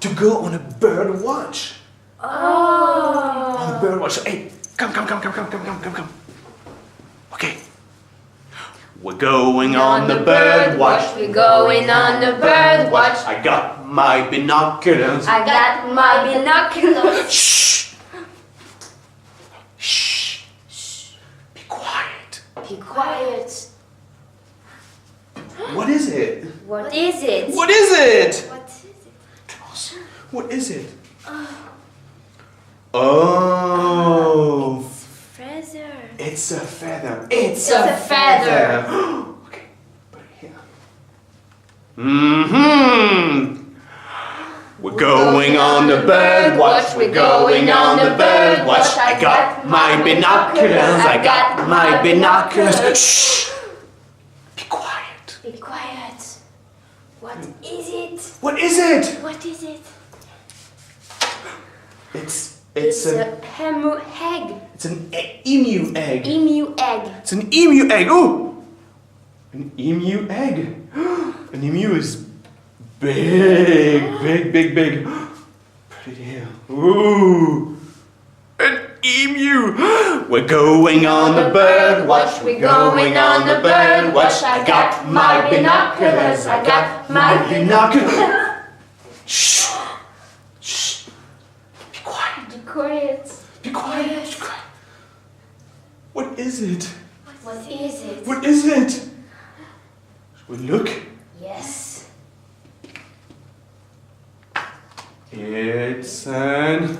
to go on a bird watch. Oh. On a bird watch. Hey, come. Okay. We're going on the bird watch. We're going on the bird watch. I got my binoculars. I got my binoculars. Shh. Shh. Shh. Be quiet. Be quiet. What is it? What is it? What is it? What is it? Tell us. What is it? Oh. Feather. It's a feather. It's a feather. Okay, put it here. Mm-hmm. We're going on the bird watch. We're going on the bird watch. I got my binoculars. I got my binoculars. Shh. Be quiet. Be quiet. What is it? What is it? What is it? It's a emu egg. It's an emu egg. Emu egg. It's an emu egg. Oh, an emu egg. An emu is big. Put it here. Ooh, an emu. We're going on the bird watch. We're going on the bird watch. I got my binoculars. I got my binoculars. Shh. Shh. Be quiet. Be quiet. Be quiet. What is it? What is it? What is it? Shall we look? Yes. It's an